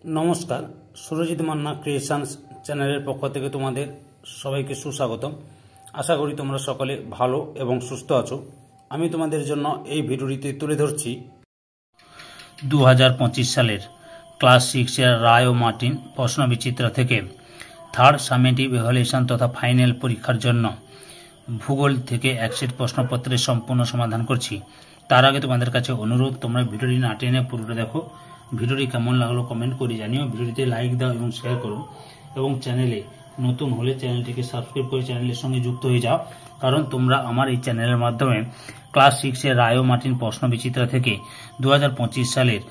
নমস্কার, সুরজিৎ মান্না ক্রিয়েশনস চ্যানেলের পক্ষ থেকে তোমাদের সবাইকে সুস্বাগতম। আশা করি তোমরা সকলে ভালো এবং সুস্থ আছো। আমি তোমাদের জন্য এই ভিডিওটিতে তুলে ধরছি 2025 সালের ক্লাস 6-এর রায় ও মার্টিন প্রশ্নবিচিত্রা থেকে থার্ড সামেটিভ ইভ্যালুয়েশন তথা ফাইনাল পরীক্ষার জন্য ভূগোল থেকে এক সেট প্রশ্নপত্রের সম্পূর্ণ সমাধান করছি। তার আগে তোমাদের কাছে অনুরোধ, তোমরা ভিডিওটি না টেনে পুরোটা দেখো। ভিডিওটি কেমন লাগলো কমেন্ট করে জানিও, ভিডিওটিতে লাইক দাও এবং শেয়ার করো, এবং চ্যানেলে নতুন হলে চ্যানেলটিকে সাবস্ক্রাইব করে চ্যানেলের সঙ্গে যুক্ত হয়ে যাও, কারণ তোমরা আমার এই চ্যানেলের মাধ্যমে ক্লাস 6-এর রায় ও মার্টিন প্রশ্নবিচিত্রা থেকে 2025 সালের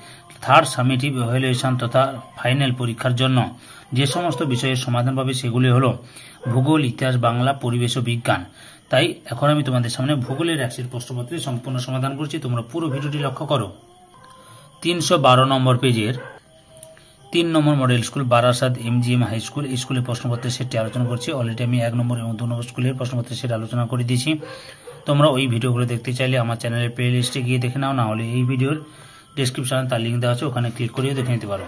থার্ড সামেটিভ ইভ্যালুয়েশন তথা ফাইনাল পরীক্ষার জন্য যে সমস্ত বিষয়ের সমাধান পাবে সেগুলি হলো ভূগোল, ইতিহাস, বাংলা, পরিবেশ ও বিজ্ঞান। তাই এখন আমি তোমাদের সামনে ভূগোলের এক সেট প্রশ্নপত্রের সম্পূর্ণ সমাধান করছি। তোমরা পুরো ভিডিওটি লক্ষ্য করো। 312 নম্বর পেজের 3 নম্বর model school Barasat MGM high school, এই স্কুলের প্রশ্নপত্রের সেটটি আলোচনা করছি। অলরেডি আমি 1 নম্বর এবং 2 নম্বর স্কুলের প্রশ্নপত্রের সেট আলোচনা করে দিয়েছি। তোমরা ওই ভিডিওগুলো দেখতে চাইলে আমার চ্যানেলের প্লে লিস্টে গিয়ে দেখে নাও, না হলে এই ভিডিওর ডেসক্রিপশনে তার লিঙ্ক দেওয়া আছে, ওখানে ক্লিক করেও দেখে নিতে পারো।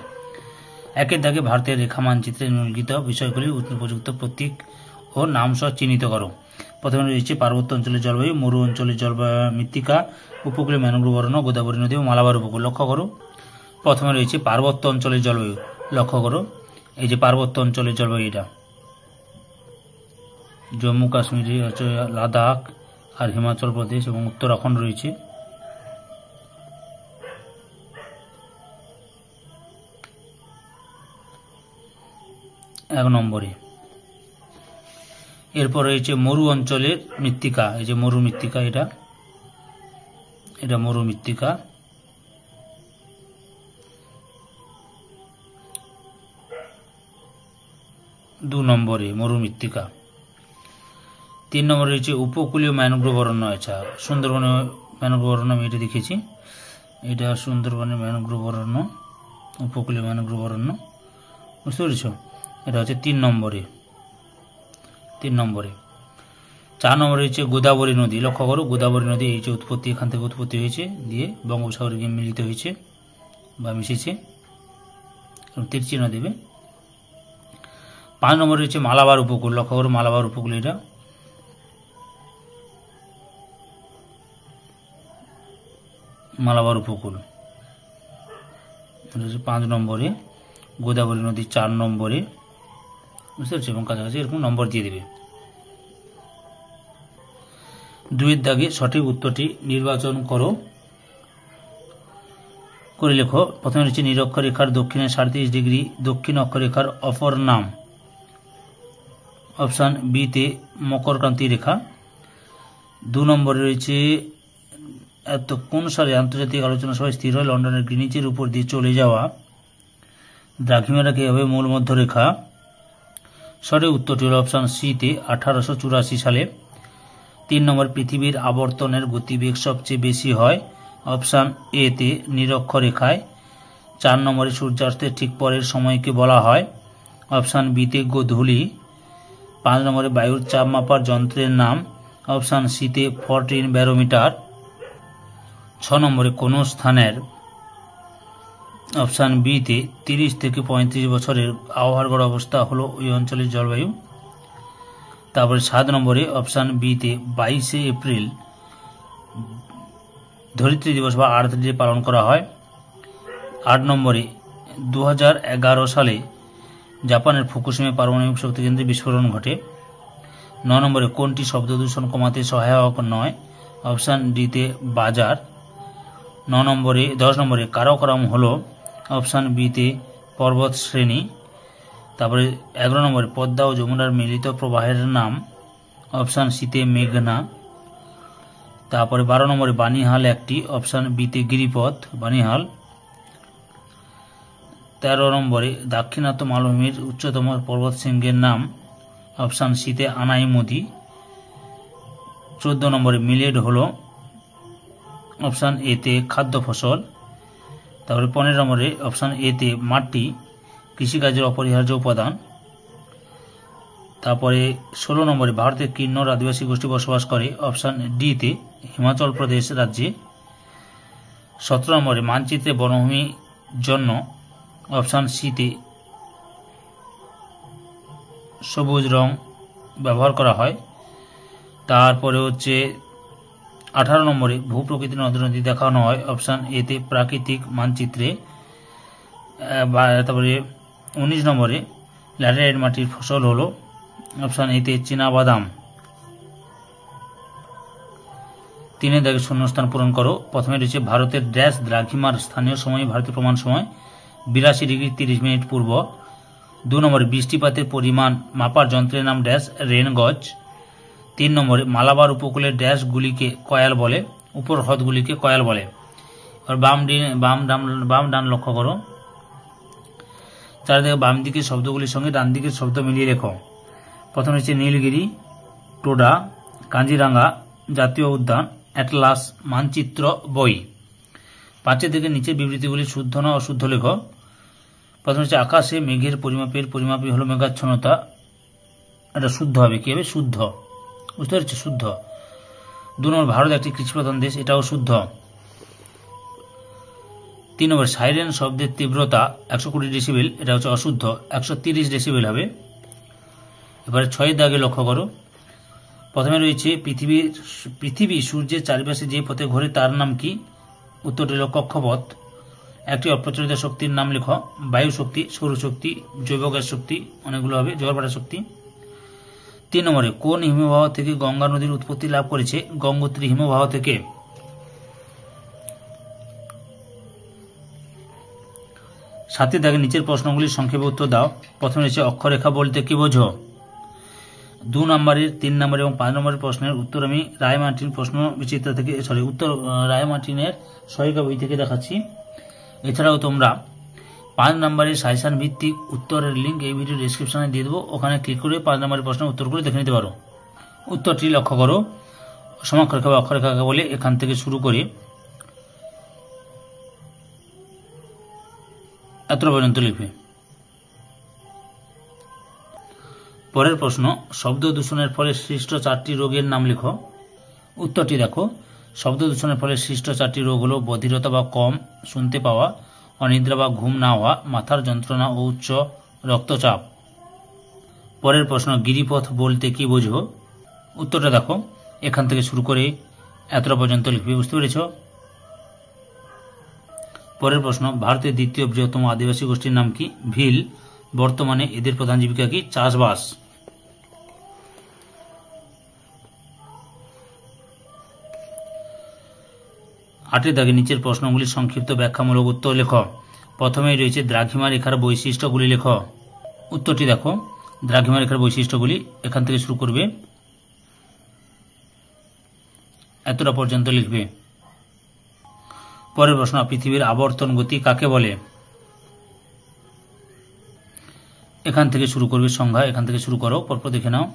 একের দাগে ভারতের রেখা মানচিত্রে নিম্নলিখিত বিষয়গুলির উপযুক্ত প্রতীক ও নাম সহ চিহ্নিত করো। প্রথমে রয়েছে পার্বত্য অঞ্চলের জলবায়ু, মরু অঞ্চলের জলবায়ু, মৃত্তিকা, উপকূলে ম্যানগ্রোভ অরণ্য, গোদাবরী নদী ও মালাবার উপকূল। লক্ষ্য করো, প্রথমে রয়েছে পার্বত্য অঞ্চলের জলবায়ু। লক্ষ্য করো, এই যে পার্বত্য অঞ্চলের জলবায়ু, এটা জম্মু কাশ্মীর, লাদাখ আর হিমাচল প্রদেশ এবং উত্তরাখণ্ড রয়েছে। এক নম্বরে এরপর রয়েছে মরু অঞ্চলের মৃত্তিকা, এই যে মরু মৃত্তিকা, এটা মরু মৃত্তিকা। 2 নম্বরে মরু মৃত্তিকা। 3 নম্বরে রয়েছে উপকূলীয় ম্যানগ্রোভ অরণ্য। আচ্ছা, সুন্দরবনের ম্যানগ্রোভ অরণ্য আমি এটা দেখেছি, এটা সুন্দরবনের ম্যানগ্রোভ অরণ্য, উপকূলীয় ম্যানগ্রোভ অরণ্য, বুঝতে পেরেছ? এটা হচ্ছে 3 নম্বরে। 4 নম্বরে রয়েছে গোদাবরী নদী। লক্ষ্য করো, গোদাবরী নদী এই যে উৎপত্তি, এখান থেকে উৎপত্তি হয়েছে, দিয়ে বঙ্গোপসাগরে গিয়ে মিলিত হয়েছে বা মিশেছে, তীর চিহ্ন দেবে। 5 নম্বরে রয়েছে মালাবার উপকূল। লক্ষ্য করো, মালাবার উপকূল, এটা মালাবার উপকূল 5 নম্বরে। গোদাবরী নদী 4 নম্বরে, বুঝতে পারছি, এবং কাছাকাছি এরকম নম্বর দিয়ে দেবে। 2 দাগে সঠিক উত্তরটি নির্বাচন করো, করে লেখো। প্রথমে রয়েছে নিরক্ষরেখার দক্ষিণে 37 ডিগ্রি দক্ষিণ অক্ষরেখার অপর নাম। অপশান বি তে মকরক্রান্তি রেখা। 2 নম্বরে রয়েছে কোন সালে আন্তর্জাতিক আলোচনা সভায় স্থির হয় লন্ডনের গ্রিনিচের উপর দিয়ে চলে যাওয়া দ্রাঘিমারেখা হবে মূল মধ্যরেখা। সঠিক উত্তরটি হল অপশান সি তে 1884 সালে। 3 নম্বর পৃথিবীর আবর্তনের গতিবেগ সবচেয়ে বেশি হয় অপশান এ তে নিরক্ষরেখায়। 4 নম্বরে সূর্যাস্তের ঠিক পরের সময়কে বলা হয় অপশান বি তে গোধূলি। 5 নম্বরে বায়ুর চাপ মাপার যন্ত্রের নাম অপশান সি তে 14 ব্যারোমিটার। 6 নম্বরে কোন স্থানের অপশান বি তে 30 থেকে 35 বছরের আবহাওয়ার গড় অবস্থা হলো ওই অঞ্চলের জলবায়ু। তারপরে 7 নম্বরে অপশান বি তে 22 এপ্রিল ধরিত্রী দিবস বা আর্থ ডে পালন করা হয়। 8 নম্বরে 2011 সালে জাপানের ফুকুশিমা পারমাণবিক শক্তি কেন্দ্রে বিস্ফোরণ ঘটে। 9 নম্বরে কোনটি শব্দ দূষণ কমাতে সহায়ক নয় অপশান ডি তে বাজার। 10 নম্বরে কারাকোরাম হলো অপশান বি তে পর্বত শ্রেণী। তারপরে 11 নম্বরে পদ্মা ও যমুনার মিলিত প্রবাহের নাম অপশান সি তে মেঘনা। তারপরে 12 নম্বরে বানিহাল একটি অপশান বি তে গিরিপথ বানিহাল। 13 নম্বরে দাক্ষিণাত্য মালভূমির উচ্চতম পর্বত শৃঙ্গের নাম অপশান সি তে আনাইমুদি। 14 নম্বরে মিলেট হলো অপশান এ তে খাদ্য ফসল। তারপরে 15 নম্বরে অপশান এ তে মাটি কৃষিকাজের অপরিহার্য উপাদান। তারপরে 16 নম্বরে ভারতের কিন্নর আদিবাসী গোষ্ঠী বসবাস করে অপশান ডি তে হিমাচল প্রদেশ রাজ্যে। 17 নম্বরে মানচিত্রে বনভূমির জন্য অপশান সিতে সবুজ রং ব্যবহার করা হয়। তারপরে হচ্ছে 18 নম্বরে ভূপ্রকৃতির নদী দেখানো হয়, অপশান এতে প্রাকৃতিক মানচিত্রে। তারপরে 19 নম্বরে ল্যাটেরাইট মাটির ফসল হলো, অপশান এতে চীনাবাদাম। 3 দাগে শূন্যস্থান পূরণ করো। প্রথমে রয়েছে ভারতের ড্যাশ দ্রাঘিমার স্থানীয় সময় ভারতীয় প্রমাণ সময় 82 ডিগ্রি 30 মিনিট পূর্ব। 2 নম্বরে বৃষ্টিপাতের পরিমাণ মাপার যন্ত্রের নাম ড্যাশ রেন গজ। 3 নম্বরে মালাবার উপকূলের ড্যাশগুলিকে কয়াল বলে, উপর হ্রদগুলিকে কয়াল বলে। আর বাম ডান লক্ষ্য করো। 4 দিকে বাম দিকের শব্দগুলির সঙ্গে ডান দিকের শব্দ মিলিয়ে লেখো। প্রথমে হচ্ছে নীলগিরি, টোডা, কাঞ্জিরাঙ্গা জাতীয় উদ্যান, অ্যাটলাস মানচিত্র বই। 5 দিকে নিচের বিবৃতিগুলি শুদ্ধ না অশুদ্ধ লেখো। প্রথমে হচ্ছে আকাশে মেঘের পরিমাপই হলো মেঘাচ্ছন্নতা, এটা শুদ্ধ হবে। কি হবে? শুদ্ধ। বুঝতে পারছি? শুদ্ধ। 2 নম্বর ভারত একটি কৃষিপ্রধান দেশ, এটাও শুদ্ধ। 3 নম্বর সাইরেন শব্দের তীব্রতা 120 ডেসিবেল, এটা হচ্ছে অশুদ্ধ, 130 ডেসিবেল হবে। এবারে 6 দাগে লক্ষ্য করো। প্রথমে রয়েছে পৃথিবী সূর্যের চারিপাশে যে পথে ঘোরে তার নাম কি? উত্তরটি হল কক্ষপথ। একটি অপ্রচলিত শক্তির নাম লেখো। বায়ু শক্তি, সৌরশক্তি, জৈব গ্যাস শক্তি, অনেকগুলো হবে। জলভাটা শক্তি। 3 নম্বরে কোন হিমবাহ থেকে গঙ্গা নদীর উৎপত্তি লাভ করেছে? গঙ্গোত্রী হিমবাহ থেকে। 7 দাগে নিচের প্রশ্নগুলির সংক্ষেপে উত্তর দাও। প্রথমে রয়েছে অক্ষরেখা বলতে কি বোঝো? 2 নম্বরের, 3 নম্বর এবং 5 নম্বরের প্রশ্নের উত্তর আমি রায় মার্টিন প্রশ্ন বিচিত্র থেকে উত্তর রায় মার্টিনের সহায়িকা বই থেকে দেখাচ্ছি। এছাড়াও তোমরা 5 নম্বরের সাজেশন ভিত্তিক উত্তরের লিঙ্ক এই ভিডিও ডেসক্রিপশনে দিয়ে দেবো, ওখানে ক্লিক করে 5 নম্বরের প্রশ্নের উত্তরগুলো দেখে নিতে পারো। উত্তরটি লক্ষ্য করো। সমাক্ষরেখা বা অক্ষরেখাকে বলে এখান থেকে শুরু করে এত পর্যন্ত লিখবে। পরের প্রশ্ন, শব্দ দূষণের ফলে সৃষ্ট 4টি রোগের নাম লেখো। উত্তরটি দেখো। শব্দ দূষণের ফলে সৃষ্ট 4টি রোগ হল বধিরতা বা কম শুনতে পাওয়া, অনিদ্রা বা ঘুম না হওয়া, মাথার যন্ত্রণা ও উচ্চ রক্তচাপ। পরের প্রশ্ন, গিরিপথ বলতে কি বোঝো? উত্তরটা দেখো। এখান থেকে শুরু করে এতটা পর্যন্ত লিখবে। বুঝতে পেরেছ? পরের প্রশ্ন, ভারতের দ্বিতীয় বৃহত্তম আদিবাসী গোষ্ঠীর নাম কি? ভিল। বর্তমানে এদের প্রধান জীবিকা কি? চাষবাস। 8 দাগে নিচের প্রশ্নগুলির সংক্ষিপ্ত ব্যাখ্যামূলক উত্তর লেখ। প্রথমেই রয়েছে দ্রাঘিমা রেখার বৈশিষ্ট্যগুলি লেখ। উত্তরটি দেখো। দ্রাঘিমা রেখার বৈশিষ্ট্যগুলি এখান থেকে শুরু করবে, এতটা পর্যন্ত লিখবে। পরের প্রশ্ন, পৃথিবীর আবর্তন গতি কাকে বলে? এখান থেকে শুরু করবে সংজ্ঞা, এখান থেকে শুরু করো, পরপর দেখে নাও,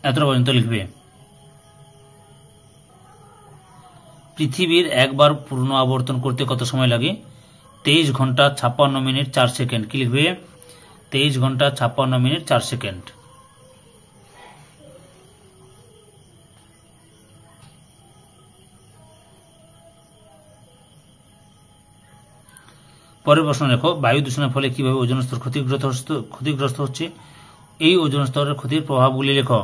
এতটা পর্যন্ত লিখবে। পৃথিবীর একবার পূর্ণ আবর্তন করতে কত সময় লাগে? 23 ঘন্টা 56 মিনিট 4 সেকেন্ড। কি লিখবে? 23 ঘন্টা 56 মিনিট 4 সেকেন্ড। পরের প্রশ্ন লেখো, বায়ু দূষণের ফলে কিভাবে ওজোন স্তর ক্ষতিগ্রস্ত হচ্ছে? এই ওজোন স্তরের ক্ষতির প্রভাবগুলি লেখো।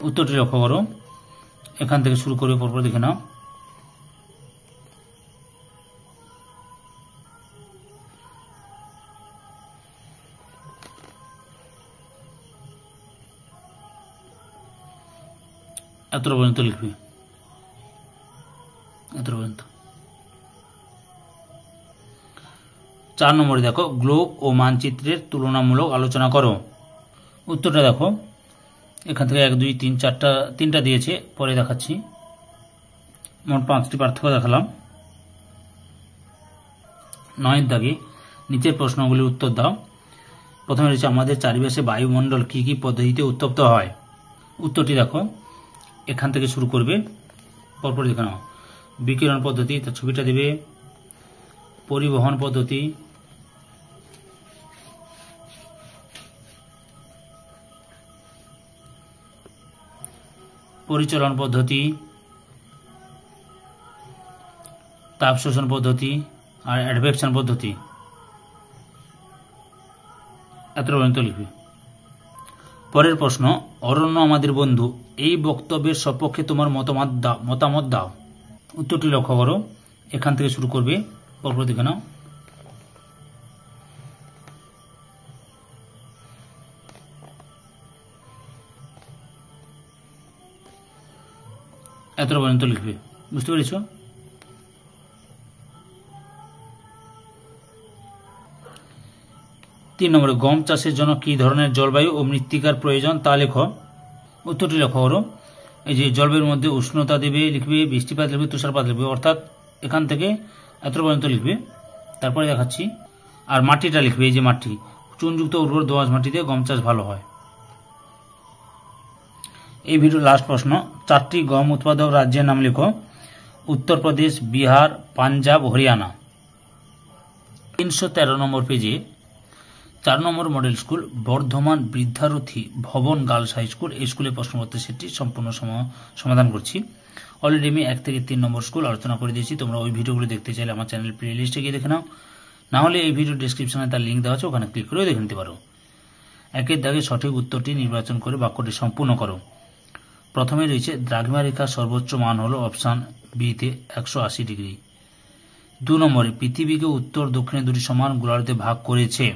উত্তরটি লক্ষ্য করো। এখান থেকে শুরু করে পরপর দেখে নাও। এতটা পর্যন্ত লিখবে, এতটা পর্যন্ত। 4 নম্বরে দেখো, গ্লোব ও মানচিত্রের তুলনামূলক আলোচনা করো। উত্তরটা দেখো। এখান থেকে 1 2 3 4টা দিয়েছে, পরে দেখাচ্ছি। মোট 5টি পার্থক্য দেখালাম। 9 দাগে নিচের প্রশ্নগুলির উত্তর দাও। প্রথমে রয়েছে, আমাদের চারিপাশে বায়ুমণ্ডল কি কি পদ্ধতিতে উত্তপ্ত হয়? উত্তরটি দেখো। এখান থেকে শুরু করবে, পরপর দেখে নাও। বিকিরণ পদ্ধতি, তার ছবিটা দেবে। পরিবহন পদ্ধতি, পরিচলন পদ্ধতি, তাপ শোষণ পদ্ধতি আর অ্যাডভেকশন পদ্ধতি। এত পর্যন্ত লিখবে। পরের প্রশ্ন, অরণ্য আমাদের বন্ধু, এই বক্তব্যের সপক্ষে তোমার মতামত দাও। উত্তরটি লক্ষ্য করো, এখান থেকে শুরু করবে, পরপর দেখে নাও। এতটা পর্যন্ত লিখবে। বুঝতে পেরেছ? তিন নম্বরে, গম চাষের জন্য কি ধরনের জলবায়ু ও মৃত্তিকার প্রয়োজন তা লেখো। উত্তরটি লক্ষ্য করো। এই যে জলবায়ুর মধ্যে উষ্ণতা দেবে, লিখবে, বৃষ্টিপাত লিখবে, তুষারপাত লিখবে, অর্থাৎ এখান থেকে এত পর্যন্ত লিখবে। তারপরে দেখাচ্ছি। আর মাটিটা লিখবে, এই যে মাটি, চুনযুক্ত উর্বর দোআঁশ মাটিতে গম চাষ ভালো হয়। এই ভিডিওর লাস্ট প্রশ্ন, 4টি গম উৎপাদক রাজ্যের নাম লেখো। উত্তরপ্রদেশ, বিহার, পাঞ্জাব, হরিয়ানা। 313 নম্বর পেজে 4 নম্বর মডেল স্কুল বর্ধমান বৃদ্ধারথী ভবন গার্লস হাই স্কুল, এই স্কুলের প্রশ্নপত্রের সেটটি সম্পূর্ণ সমাধান করছি। অলরেডি আমি 1 থেকে 3 নম্বর স্কুল আলোচনা করে দিয়েছি। তোমরা ওই ভিডিওগুলো দেখতে চাইলে আমার চ্যানেল প্লে লিস্টে গিয়ে দেখে নাও, না হলে এই ভিডিও ডিসক্রিপশনে তার লিঙ্ক দেওয়া আছে, ওখানে ক্লিক করেও দেখে নিতে পারো। একের দাগে সঠিক উত্তরটি নির্বাচন করে বাক্যটি সম্পূর্ণ করো। প্রথমে রয়েছে দ্রাঘিমা রেখার সর্বোচ্চ মান হলো অপশান বিতে 180 ডিগ্রি। 2 নম্বরে পৃথিবীকে উত্তর দক্ষিণে দুটি সমান গোলার্ধে ভাগ করেছে,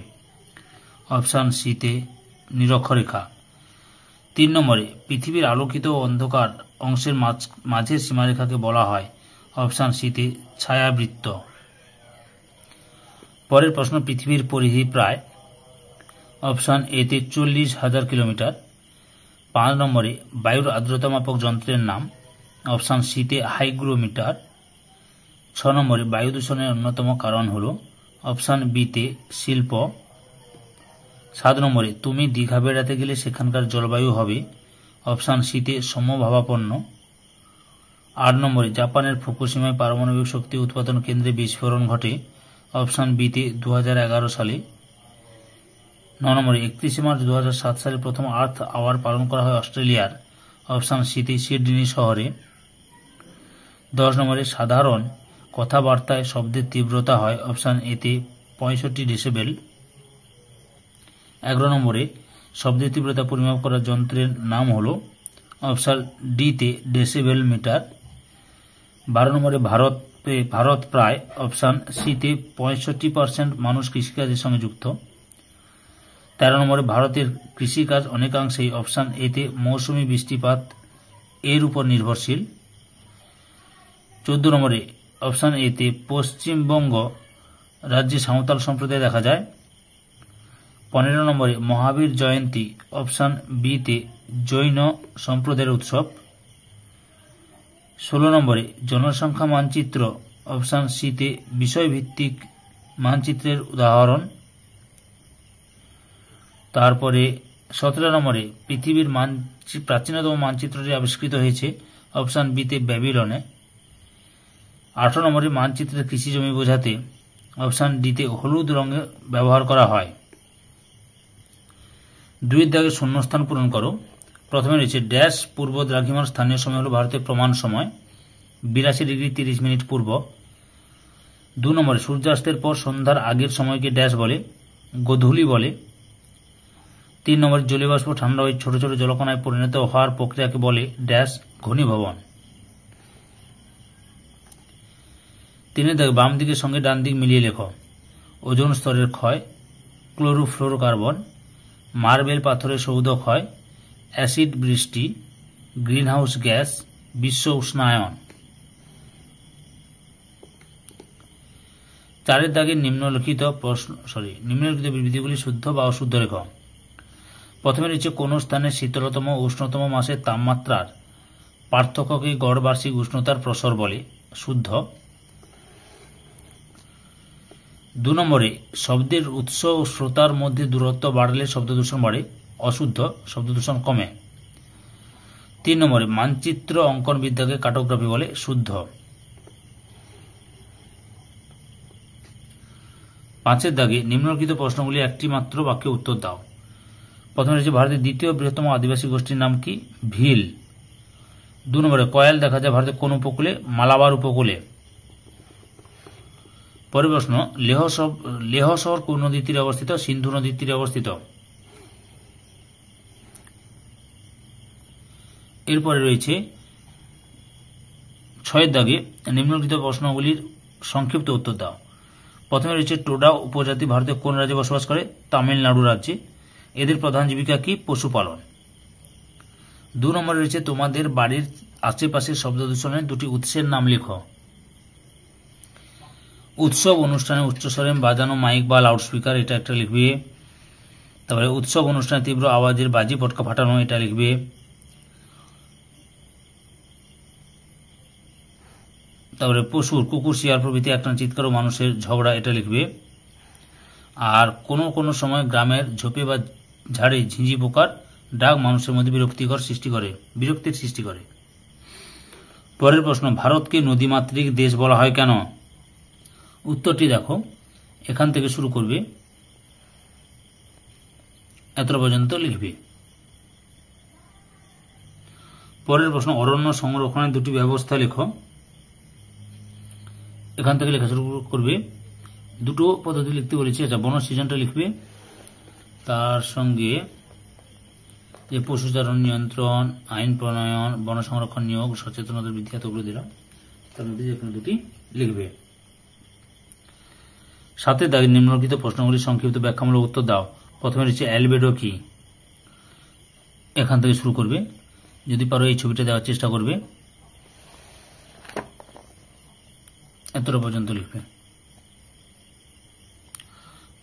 অপশান সিতে নিরক্ষরেখা। 3 নম্বরে পৃথিবীর আলোকিত ও অন্ধকার অংশের মাঝের সীমারেখাকে বলা হয়, অপশান সিতে ছায়াবৃত্ত। পরের প্রশ্ন, পৃথিবীর পরিধি প্রায়, অপশান এতে 40,000 কিলোমিটার। 5 নম্বরে বায়ুর আর্দ্রতা মাপক যন্ত্রের নাম, অপশান সিতে হাইগ্রোমিটার। 6 নম্বরে বায়ু দূষণের অন্যতম কারণ হল, অপশান বিতে শিল্প। 7 নম্বরে তুমি দীঘা বেড়াতে গেলে সেখানকার জলবায়ু হবে, অপশান সিতে সমভাবাপন্ন। 8 নম্বরে জাপানের ফুকুশিমায় পারমাণবিক শক্তি উৎপাদন কেন্দ্রে বিস্ফোরণ ঘটে, অপশান বিতে 2011 সালে। 9 নম্বরে 31 মার্চ 2007 সালে প্রথম আর্থ আওয়ার পালন করা হয় অস্ট্রেলিয়ার, অপশান সিতে সিডনি শহরে। 10 নম্বরে সাধারণ কথাবার্তায় শব্দের তীব্রতা হয়, অপশান এতে 65 ডেসিবেল। 11 নম্বরে শব্দের তীব্রতা পরিমাপ করার যন্ত্রের নাম হল, অপশান ডিতে ডেসিবেল মিটার। 12 নম্বরে ভারত প্রায়, অপশান সিতে 65% মানুষ কৃষিকাজের সঙ্গে যুক্ত। 13 নম্বরে ভারতের কৃষিকাজ অনেকাংশেই, অপশান এতে মৌসুমী বৃষ্টিপাত এর উপর নির্ভরশীল। 14 নম্বরে অপশান এতে পশ্চিমবঙ্গ রাজ্যে সাঁওতাল সম্প্রদায় দেখা যায়। 15 নম্বরে মহাবীর জয়ন্তী, অপশান বিতে জৈন সম্প্রদায়ের উৎসব। 16 নম্বরে জনসংখ্যা মানচিত্র, অপশান সিতে বিষয়ভিত্তিক মানচিত্রের উদাহরণ। তারপরে 17 নম্বরে পৃথিবীর প্রাচীনতম মানচিত্রটি আবিষ্কৃত হয়েছে, অপশান বিতে ব্যাবিলনে। 18 নম্বরে মানচিত্রের কৃষি জমি বোঝাতে, অপশান ডিতে হলুদ রঙে ব্যবহার করা হয়। 2 দাগে শূন্যস্থান পূরণ করো। প্রথমে রয়েছে ড্যাশ পূর্ব দ্রাঘিমার স্থানীয় সময় হল ভারতের প্রমাণ সময় 82 ডিগ্রি 30 মিনিট পূর্ব। 2 নম্বরে সূর্যাস্তের পর সন্ধ্যার আগের সময়কে ড্যাশ বলে, গোধূলি বলে। 3 নম্বরে জলীয়বাষ্প ঠান্ডা হয়ে ছোট ছোট জলকণায় পরিণত হওয়ার প্রক্রিয়াকে বলে ড্যাশ ঘনীভবন। 3 দাগে বাম দিকের সঙ্গে ডান দিক মিলিয়ে লেখো। ওজোন স্তরের ক্ষয়, ক্লোরোফ্লোরোকার্বন, মার্বেল পাথরের সৌধ ক্ষয়, অ্যাসিড বৃষ্টি, গ্রিনহাউস গ্যাস, বিশ্ব উষ্ণায়ন। 4 দাগে নিম্নলিখিত বিবৃতিগুলি শুদ্ধ বা অশুদ্ধ লেখো। প্রথমে রয়েছে কোন স্থানে শীতলতম ও উষ্ণতম মাসের তাপমাত্রার পার্থক্যকে গড় বার্ষিক উষ্ণতার প্রসর বলে, শুদ্ধ। 2 নম্বরে শব্দের উৎস ও শ্রোতার মধ্যে দূরত্ব বাড়লে শব্দদূষণ বাড়ে, অশুদ্ধ, শব্দদূষণ কমে। 3 নম্বরে মানচিত্র অঙ্কন বিদ্যাকে কার্টোগ্রাফি বলে, শুদ্ধ। 5 দাগে নিম্নলিখিত প্রশ্নগুলি একটি মাত্র বাক্যে উত্তর দাও। প্রথমে রয়েছে ভারতের দ্বিতীয় বৃহত্তম আদিবাসী গোষ্ঠীর নাম কি? ভিল। 2 নম্বরে কয়েল দেখা যায় ভারতের কোন উপকূলে? মালাবার উপকূলে। পরের প্রশ্ন, লেহ শহর কোন নদীর তীরে অবস্থিত? সিন্ধু নদীর তীরে অবস্থিত। এরপরে রয়েছে 6 দাগে নিম্নলিখিত প্রশ্নগুলির সংক্ষিপ্ত উত্তর দাও। প্রথমে রয়েছে টোডা উপজাতি ভারতের কোন রাজ্যে বসবাস করে? তামিলনাড়ু রাজ্যে। এদের প্রধান জীবিকা কি? পশুপালন। 2 নম্বরে রয়েছে তোমাদের বাড়ির আশেপাশের শব্দ দূষণের 2টি উৎসের নাম লেখো। উৎসব অনুষ্ঠানে উচ্চস্বরে বাজানো মাইক বা লাউডস্পিকার, এটা একটা লিখবে। তারপরে উৎসব অনুষ্ঠানে তীব্র আওয়াজের বাজি পটকা ফাটানো, এটা লিখবে। তারপরে পশুর কুকুর শিয়াল প্রভৃতি একটানা চিৎকার ও মানুষের ঝগড়া, এটা লিখবে। আর কোনো সময় গ্রামের ঝোপে বা ঝাড়ে ঝিঁঝি পোকার ডাক মানুষের মধ্যে বিরক্তির সৃষ্টি করে। পরের প্রশ্ন, ভারতকে নদীমাতৃক দেশ বলা হয় কেন? উত্তরটি দেখো, এখান থেকে শুরু করবে, এতটা পর্যন্ত লিখবে। পরের প্রশ্ন, অরণ্য সংরক্ষণের 2টি ব্যবস্থা লেখো। এখান থেকে লেখা শুরু করবে। 2টো পদ্ধতি লিখতে বলেছি। আচ্ছা, বন সৃজনটা লিখবে, তার সঙ্গে যে পশুচারণ নিয়ন্ত্রণ, আইন প্রণয়ন, বন সংরক্ষণ নিয়োগ, সচেতনতা বৃদ্ধি, এতগুলো দিলাম, তার মধ্যে যে কোনো 2টি লিখবে। 7 দাগে নিম্নলিখিত প্রশ্নগুলির সংক্ষিপ্ত ব্যাখ্যামূলক উত্তর দাও। প্রথমে রয়েছে অ্যালবেডো কি? এখান থেকে শুরু করবে, যদি পারো এই ছবিটা দেওয়ার চেষ্টা করবে, এতটা পর্যন্ত লিখবে।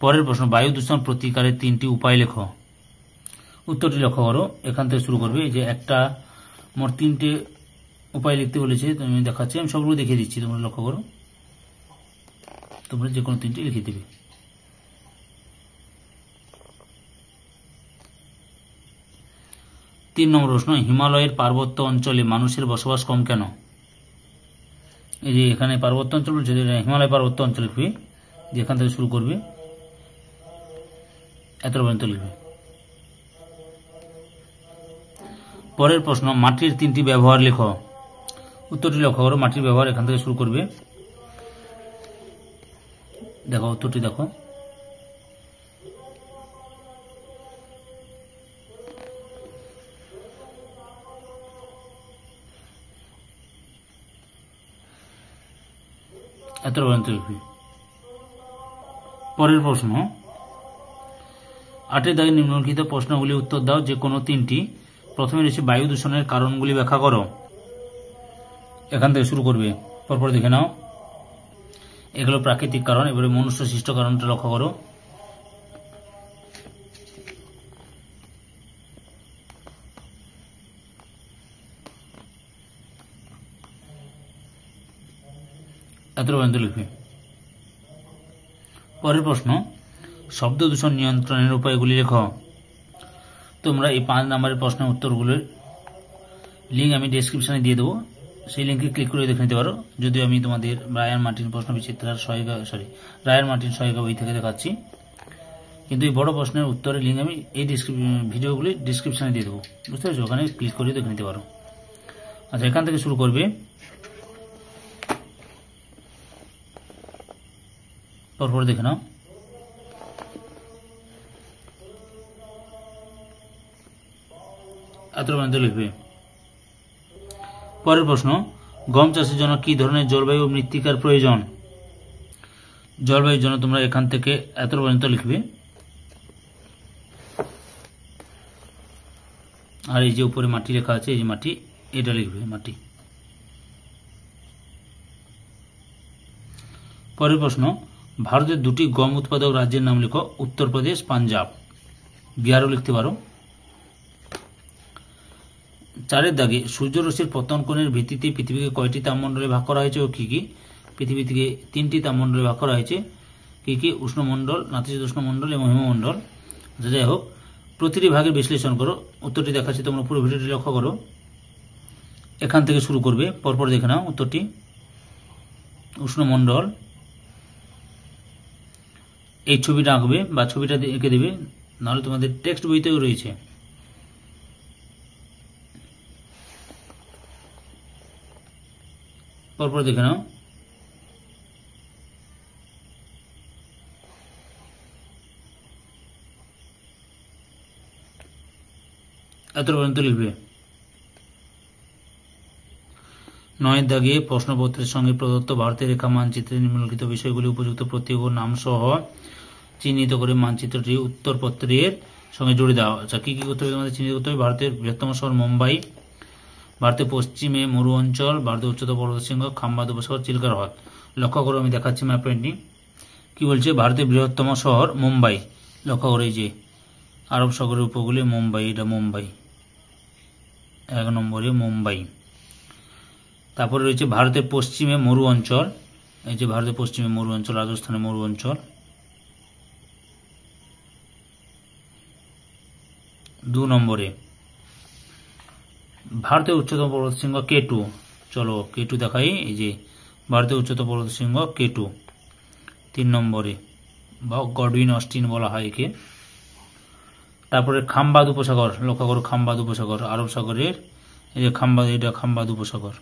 পরের প্রশ্ন, বায়ু দূষণ প্রতিকারের 3টি উপায় লেখো। উত্তরটি লক্ষ্য করো, এখান থেকে শুরু করবে। যে একটা মোট 3টে উপায় লিখতে বলেছে, তুমি দেখাচ্ছি, আমি সবগুলো দেখিয়ে দিচ্ছি, তোমরা লক্ষ্য করো, তোমরা যে কোনো 3টি লিখে দেবে। 3 নম্বর প্রশ্ন, হিমালয়ের পার্বত্য অঞ্চলে মানুষের বসবাস কম কেন? এই যে এখানে পার্বত্য অঞ্চল বলছে, হিমালয় পার্বত্য অঞ্চল লিখবে, যেখান থেকে শুরু করবে, এত পর্যন্ত লিখবে। পরের প্রশ্ন, মাটির 3টি ব্যবহার লেখো। উত্তরটি লক্ষ্য করো, মাটির ব্যবহার এখান থেকে শুরু করবে। দেখো উত্তরটি দেখো, এত পর্যন্ত লিখবে। পরের প্রশ্ন, 8 দাগে নিম্নলিখিত প্রশ্নগুলি উত্তর দাও, যে কোনো 3টি। প্রথমে রয়েছে বায়ু দূষণের কারণগুলি ব্যাখ্যা করো। এখান থেকে শুরু করবে, পরপর দেখে নাও। এগুলো প্রাকৃতিক কারণ, এবারে মনুষ্য সৃষ্ট কারণটা লক্ষ্য করো। এত পর্যন্ত লিখবে। পরের প্রশ্ন, শব্দ দূষণ নিয়ন্ত্রণের উপায়গুলি লেখো। তোমরা এই 5 নম্বরের প্রশ্নের উত্তরগুলোর লিঙ্ক আমি ডেসক্রিপশনে দিয়ে দেবো, সেই লিঙ্কে ক্লিক করে দেখে নিতে পারো। যদিও আমি তোমাদের রায়ান মার্টিন প্রশ্ন বিচিত্রার রায়ান মার্টিন সহায়িকা বই থেকে দেখাচ্ছি, কিন্তু এই বড় প্রশ্নের উত্তরের লিঙ্ক আমি এই ভিডিওগুলি ডিসক্রিপশনে দিয়ে দেবো, বুঝতে পেরেছো? ওখানে ক্লিক করে দেখে নিতে পারো। আচ্ছা, এখান থেকে শুরু করবে, পরপর দেখে নাও। এত পর্যন্ত লিখবে। পরের প্রশ্ন, গম চাষের জন্য কি ধরনের জলবায়ু ও মৃত্তিকার প্রয়োজন? জলবায়ুর জন্য তোমরা এখান থেকে এত পর্যন্ত লিখবে। আর এই যে উপরে মাটি লেখা আছে, এই যে মাটি, এটা লিখবে, মাটি। পরের প্রশ্ন, ভারতের 2টি গম উৎপাদক রাজ্যের নাম লেখো। উত্তরপ্রদেশ, পাঞ্জাব। বিহারও লিখতে পারো। 4 দাগে সূর্যরশ্মির পতন কোণের ভিত্তিতে পৃথিবীকে কয়টি তাপমণ্ডলে ভাগ করা হয়েছে ও কি কি? পৃথিবী থেকে 3টি তাপমণ্ডলে ভাগ করা হয়েছে। কি কি? উষ্ণমণ্ডল, নাতিশীতোষ্ণ মণ্ডল এবং হিমমণ্ডল। যাই হোক, প্রতিটি ভাগের বিশ্লেষণ করো। উত্তরটি দেখাচ্ছি, তোমরা পুরো ভিডিওটি লক্ষ্য করো। এখান থেকে শুরু করবে, পরপর দেখে নাও উত্তরটি। উষ্ণমণ্ডল, এই ছবিটা আঁকবে বা ছবিটা এঁকে দেবে, নাহলে তোমাদের টেক্সট বইতেও রয়েছে। পরপর দেখে নাও। এত পর্যন্ত লিখবে। 9 দাগে প্রশ্নপত্রের সঙ্গে প্রদত্ত ভারতের রেখা মানচিত্রে নিম্নলিখিত বিষয়গুলি উপযুক্ত প্রতীক ও নাম সহ চিহ্নিত করে মানচিত্রটি উত্তরপত্রের সঙ্গে জুড়ে দেওয়া। আচ্ছা, কি কি করতে হবে আমাদের? চিহ্নিত করতে হবে ভারতের বৃহত্তম শহর মুম্বাই, ভারতের পশ্চিমে মরু অঞ্চল, ভারতের উচ্চতম পর্বতশৃঙ্গ, খাম্বাদ উপসাগর, চিল্কার হ্রদ। লক্ষ্য করো, আমি দেখাচ্ছি ম্যাপ পেন্টিং। কি বলছে? ভারতের বৃহত্তম শহর মুম্বাই। লক্ষ্য করে যে আরব সাগরের উপকূলে মুম্বাই, এটা মুম্বাই 1 নম্বরে মুম্বাই। তারপরে রয়েছে ভারতের পশ্চিমে মরু অঞ্চল, এই যে ভারতের পশ্চিমে মরু অঞ্চল, রাজস্থানের মরু অঞ্চল। 2 নম্বরে ভারতের উচ্চতম পর্বতশৃঙ্গ K2। চলো K2 দেখাই, এই যে ভারতের উচ্চতম পর্বতশৃঙ্গ K2। 3 নম্বরে বা গডউইন অস্টিন বলা হয় একে। তারপরে খাম্বাদ উপসাগর। লক্ষ্য করো, খাম্বাদ উপসাগর আরব সাগরের, এই যে খাম্বাদ, এটা খাম্বাদ উপসাগর,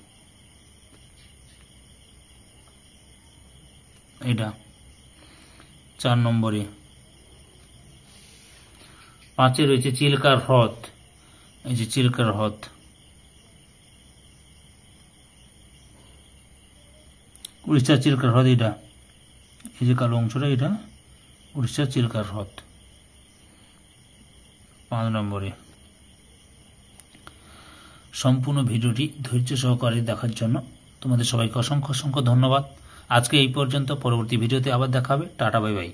এটা 4 নম্বরে। 5 রয়েছে চিল্কার হ্রদ, এই যে চিল্কার হ্রদ, উড়িষ্যার চিল্কার হ্রদ, এটা এই যে কালো অংশটা, এটা উড়িষ্যার চিল্কার হ্রদ 5 নম্বরে। সম্পূর্ণ ভিডিওটি ধৈর্য সহকারে দেখার জন্য তোমাদের সবাইকে অসংখ্য অসংখ্য ধন্যবাদ। আজকে এই পর্যন্ত, পরবর্তী ভিডিওতে আবার দেখা হবে। Tata, bye bye.